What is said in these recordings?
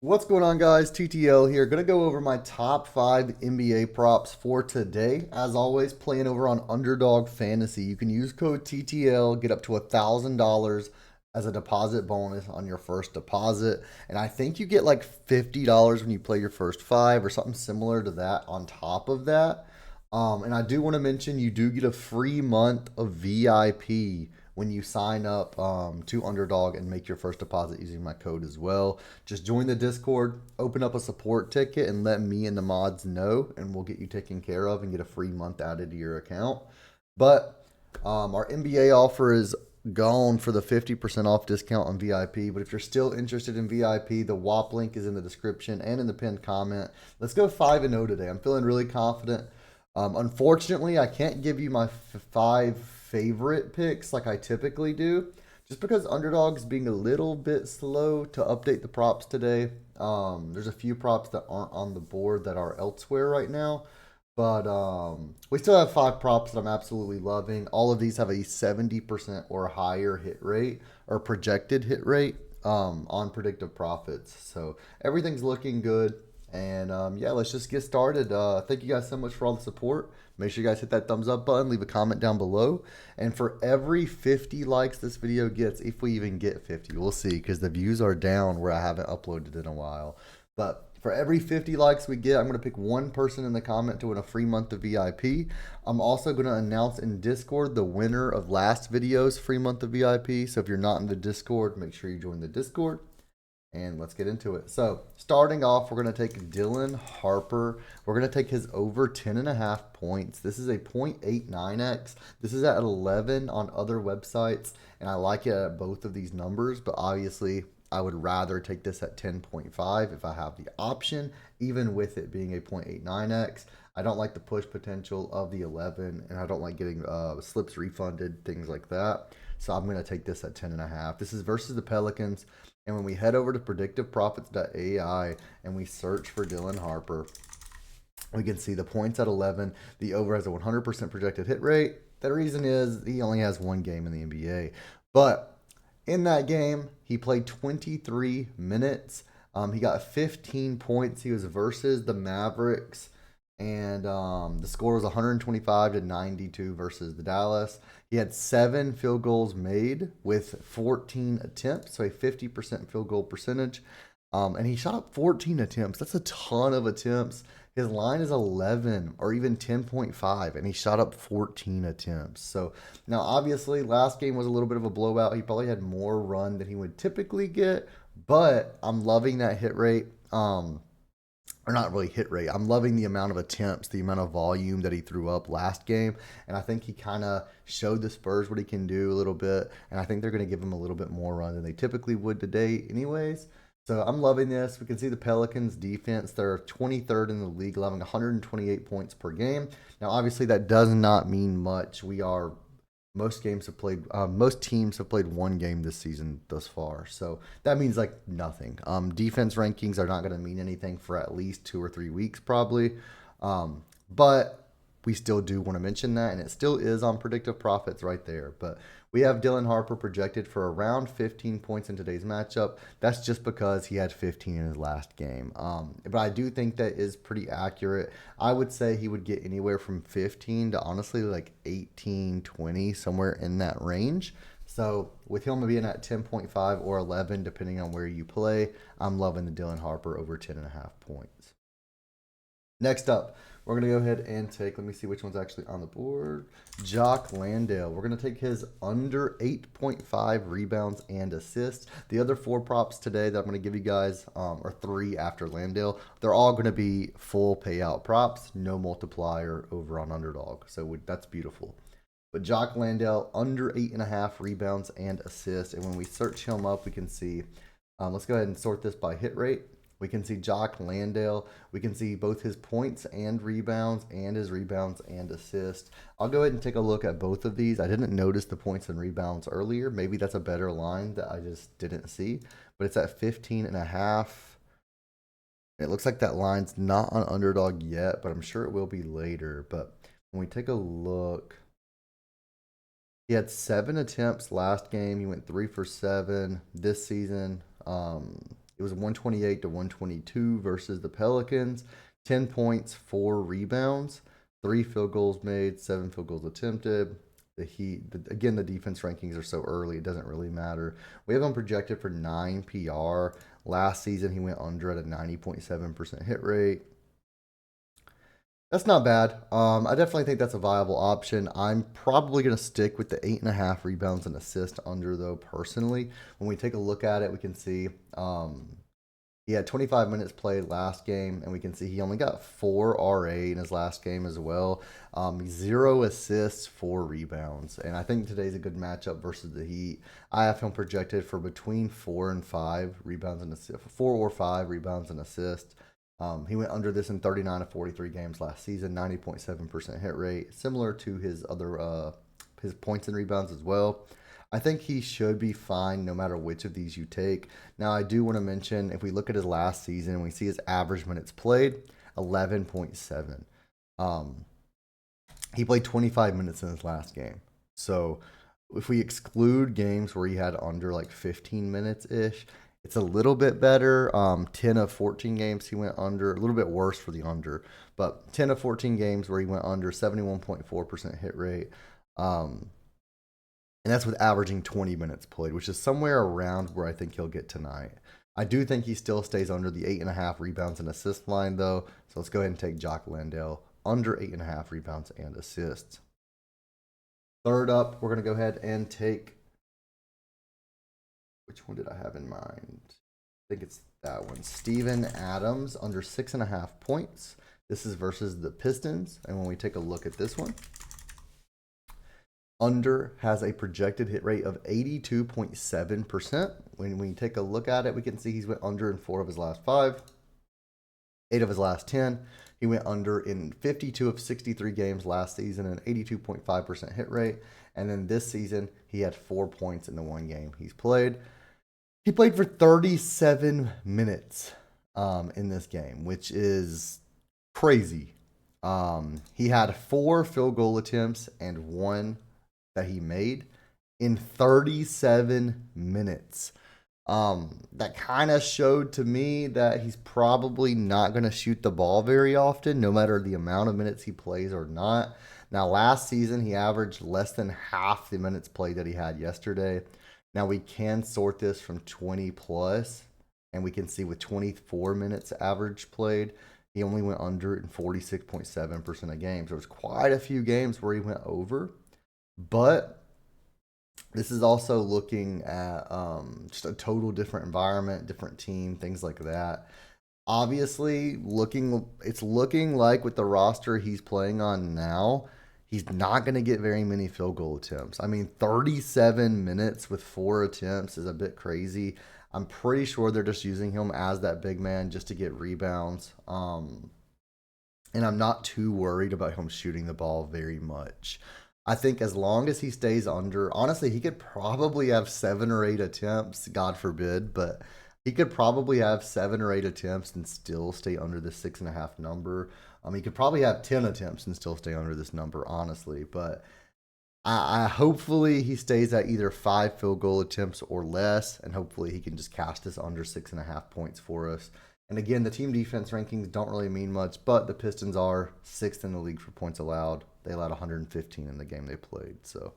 What's going on, guys? TTL here. Gonna go over my top 5 NBA props for today. As always, playing over on Underdog Fantasy. You can use code TTL, get up to $1,000 as a deposit bonus on your first deposit. And I think you get like $50 when you play your first five or something similar to that on top of that. And I do want to mention you do get a free month of VIP when you sign up to Underdog and make your first deposit using my code as well. Just join the Discord, open up a support ticket, and let me and the mods know, and we'll get you taken care of and get a free month added to your account. But our NBA offer is gone for the 50% off discount on VIP. But if you're still interested in VIP, the WAP link is in the description and in the pinned comment. Let's go 5-0 today. I'm feeling really confident. Unfortunately, I can't give you my five favorite picks like I typically do, just because Underdog's being a little bit slow to update the props today. There's a few props that aren't on the board that are elsewhere right now, but we still have five props that I'm absolutely loving. All of these have a 70% or higher hit rate or projected hit rate on predictive profits. So everything's looking good. And yeah, let's just get started. Thank you guys so much for all the support. Make sure you guys hit that thumbs up button, leave a comment down below. And for every 50 likes this video gets, if we even get 50, we'll see, because the views are down where I haven't uploaded in a while. But for every 50 likes we get, I'm going to pick one person in the comment to win a free month of VIP. I'm also going to announce in Discord the winner of last video's free month of VIP. So if you're not in the Discord, make sure you join the Discord. And let's get into it. So starting off, we're going to take Dylan Harper. We're going to take his over 10.5 points. This is a 0.89x. This is at 11 on other websites. And I like it at both of these numbers. But obviously, I would rather take this at 10.5 if I have the option, even with it being a 0.89x. I don't like the push potential of the 11. And I don't like getting slips refunded, things like that. So I'm going to take this at 10.5. This is versus the Pelicans. And when we head over to predictiveprofits.ai and we search for Dylan Harper, we can see the points at 11. The over has a 100% projected hit rate. The reason is he only has one game in the NBA. But in that game, he played 23 minutes. He got 15 points. He was versus the Mavericks. And the score was 125-92 versus the Dallas. He had 7 field goals made with 14 attempts, so a 50% field goal percentage. And he shot up 14 attempts. That's a ton of attempts. His line is 11 or even 10.5, and he shot up 14 attempts. So now, obviously, last game was a little bit of a blowout. He probably had more run than he would typically get, but I'm loving that hit rate. Or not really hit rate. I'm loving the amount of attempts, the amount of volume that he threw up last game. And I think he kind of showed the Spurs what he can do a little bit. And I think they're going to give him a little bit more run than they typically would today, anyways. So I'm loving this. We can see the Pelicans defense. They're 23rd in the league, allowing 128 points per game. Now, obviously, that does not mean much. Most teams have played one game this season thus far, so that means like nothing. Defense rankings are not going to mean anything for at least 2 or 3 weeks probably, but we still do want to mention that, and it still is on predictive profits right there. But we have Dylan Harper projected for around 15 points in today's matchup. That's just because he had 15 in his last game. But I do think that is pretty accurate. I would say he would get anywhere from 15 to honestly like 18, 20, somewhere in that range. So with him being at 10.5 or 11, depending on where you play, I'm loving the Dylan Harper over 10.5 points. Next up, we're going to go ahead and take, let me see which one's actually on the board. Jock Landale. We're going to take his under 8.5 rebounds and assists. The other 4 props today that I'm going to give you guys, or 3 after Landale, they're all going to be full payout props, no multiplier over on Underdog. So that's beautiful. But Jock Landale, under 8.5 rebounds and assists. And when we search him up, we can see, let's go ahead and sort this by hit rate. We can see Jock Landale. We can see both his points and rebounds and his rebounds and assists. I'll go ahead and take a look at both of these. I didn't notice the points and rebounds earlier. Maybe that's a better line that I just didn't see. But it's at 15.5. It looks like that line's not on Underdog yet, but I'm sure it will be later. But when we take a look, he had 7 attempts last game. He went 3 for 7 this season. It was 128 to 122 versus the Pelicans. 10 points, 4 rebounds, 3 field goals made, 7 field goals attempted. The Heat, again, the defense rankings are so early, it doesn't really matter. We have him projected for 9 PR. Last season, he went under at a 90.7% hit rate. That's not bad. I definitely think that's a viable option. I'm probably going to stick with the 8.5 rebounds and assists under, though, personally. When we take a look at it, we can see he had 25 minutes played last game, and we can see he only got 4 RA in his last game as well. 0 assists, 4 rebounds. And I think today's a good matchup versus the Heat. I have him projected for between 4 and 5 rebounds and assists, 4 or 5 rebounds and assists. He went under this in 39 of 43 games last season, 90.7% hit rate, similar to his other his points and rebounds as well. I think he should be fine no matter which of these you take. Now, I do want to mention, if we look at his last season and we see his average minutes played, 11.7. He played 25 minutes in his last game. So if we exclude games where he had under like 15 minutes-ish, it's a little bit better. 10 of 14 games he went under, a little bit worse for the under, but 10 of 14 games where he went under, 71.4% hit rate. And that's with averaging 20 minutes played, which is somewhere around where I think he'll get tonight. I do think he still stays under the 8.5 rebounds and assist line, though. So let's go ahead and take Jock Landale under 8.5 rebounds and assists. Third up, we're going to go ahead and take, which one did I have in mind? I think it's that one. Steven Adams under 6.5 points. This is versus the Pistons. And when we take a look at this one, under has a projected hit rate of 82.7%. When we take a look at it, we can see he's went under in 4 of his last 5, 8 of his last 10. He went under in 52 of 63 games last season, an 82.5% hit rate. And then this season, he had 4 points in the 1 game he's played. He played for 37 minutes in this game, which is crazy. He had 4 field goal attempts and 1 that he made in 37 minutes. That kind of showed to me that he's probably not going to shoot the ball very often, no matter the amount of minutes he plays or not. Now, last season, he averaged less than half the minutes played that he had yesterday. Now, we can sort this from 20 plus, and we can see with 24 minutes average played, he only went under in 46.7% of games. There was quite a few games where he went over. But this is also looking at just a total different environment, different team, things like that. Obviously, it's looking like with the roster he's playing on now, he's not going to get very many field goal attempts. I mean, 37 minutes with 4 attempts is a bit crazy. I'm pretty sure they're just using him as that big man just to get rebounds. And I'm not too worried about him shooting the ball very much. I think as long as he stays under, honestly, he could probably have 7 or 8 attempts, God forbid, but he could probably have 7 or 8 attempts and still stay under the 6.5 number. He could probably have 10 attempts and still stay under this number, honestly. But I hopefully he stays at either 5 field goal attempts or less, and hopefully he can just cash this under 6.5 points for us. And again, the team defense rankings don't really mean much, but the Pistons are 6th in the league for points allowed. They allowed 115 in the game they played. So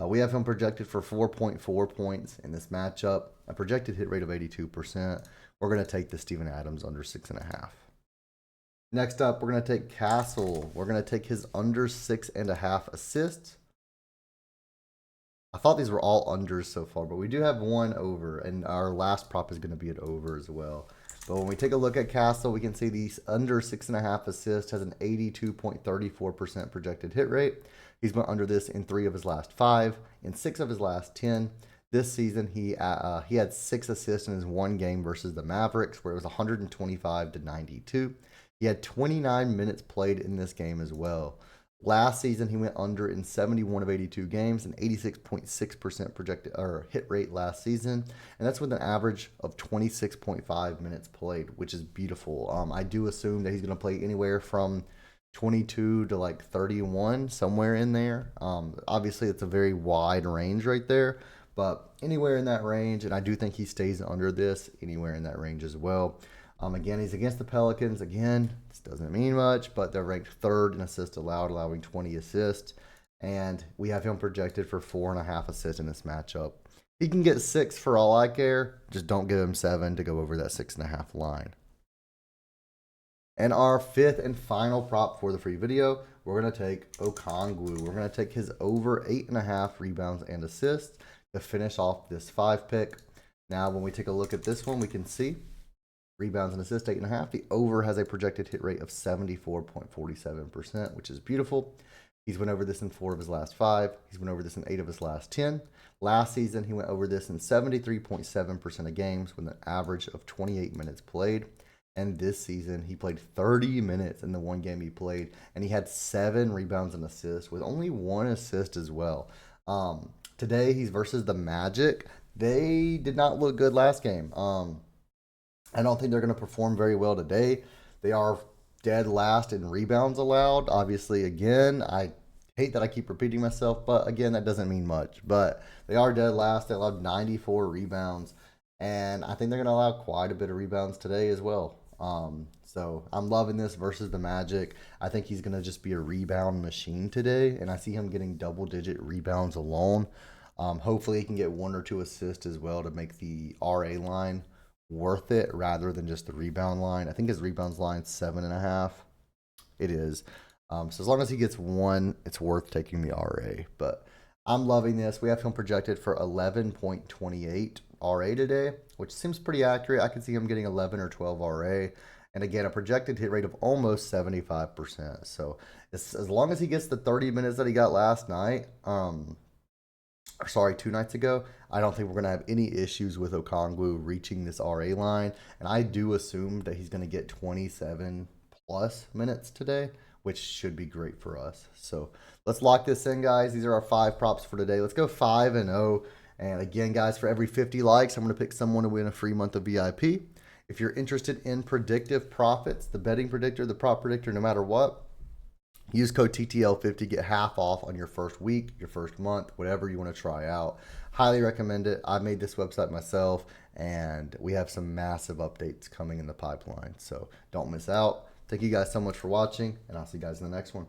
we have him projected for 4.4 points in this matchup, a projected hit rate of 82%. We're going to take the Steven Adams under 6.5. Next up, we're going to take Castle. We're going to take his under 6.5 assists. I thought these were all unders so far, but we do have one over, and our last prop is going to be an over as well. But when we take a look at Castle, we can see these under 6.5 assists has an 82.34% projected hit rate. He's went under this in 3 of his last 5, in 6 of his last 10. This season, he had 6 assists in his 1 game versus the Mavericks, where it was 125 to 92. He had 29 minutes played in this game as well. Last season, he went under in 71 of 82 games, an 86.6% projected or hit rate last season, and that's with an average of 26.5 minutes played, which is beautiful. I do assume that he's going to play anywhere from 22 to like 31, somewhere in there. Obviously, it's a very wide range right there, but anywhere in that range, and I do think he stays under this, anywhere in that range as well. Again, he's against the Pelicans. Again, this doesn't mean much, but they're ranked third in assists allowed, allowing 20 assists. And we have him projected for 4.5 assists in this matchup. He can get 6 for all I care. Just don't give him 7 to go over that 6.5 line. And our fifth and final prop for the free video, we're going to take Okongwu. We're going to take his over 8.5 rebounds and assists to finish off this 5 pick. Now, when we take a look at this one, we can see rebounds and assists 8.5. The over has a projected hit rate of 74.47%, which is beautiful. He's went over this in 4 of his last 5. He's went over this in 8 of his last 10. Last season, he went over this in 73.7% of games with an average of 28 minutes played. And this season, he played 30 minutes in the one game he played, and he had 7 rebounds and assists with only 1 assist as well. Today, he's versus the Magic. They did not look good last game. I don't think they're going to perform very well today. They are dead last in rebounds allowed. Obviously, again, I hate that I keep repeating myself, but again, that doesn't mean much. But they are dead last. They allowed 94 rebounds, and I think they're going to allow quite a bit of rebounds today as well. So I'm loving this versus the Magic. I think he's going to just be a rebound machine today, and I see him getting double-digit rebounds alone. Hopefully, he can get 1 or 2 assists as well to make the RA line worth it rather than just the rebound line. I think his rebounds line 7.5. It is. So as long as he gets 1, it's worth taking the RA. But I'm loving this. We have him projected for 11.28 RA today, which seems pretty accurate. I could see him getting 11 or 12 RA. And again, a projected hit rate of almost 75%. So as long as he gets the 30 minutes that he got last night, 2 nights ago, I don't think we're going to have any issues with Okongwu reaching this RA line. And I do assume that he's going to get 27 plus minutes today, which should be great for us. So let's lock this in, guys. These are our 5 props for today. Let's go 5-0. And again, guys, for every 50 likes, I'm going to pick someone to win a free month of VIP. If you're interested in predictive profits, the betting predictor, the prop predictor, no matter what, use code TTL50, get half off on your first week, your first month, whatever you want to try out. Highly recommend it. I made this website myself, and we have some massive updates coming in the pipeline. So don't miss out. Thank you guys so much for watching, and I'll see you guys in the next one.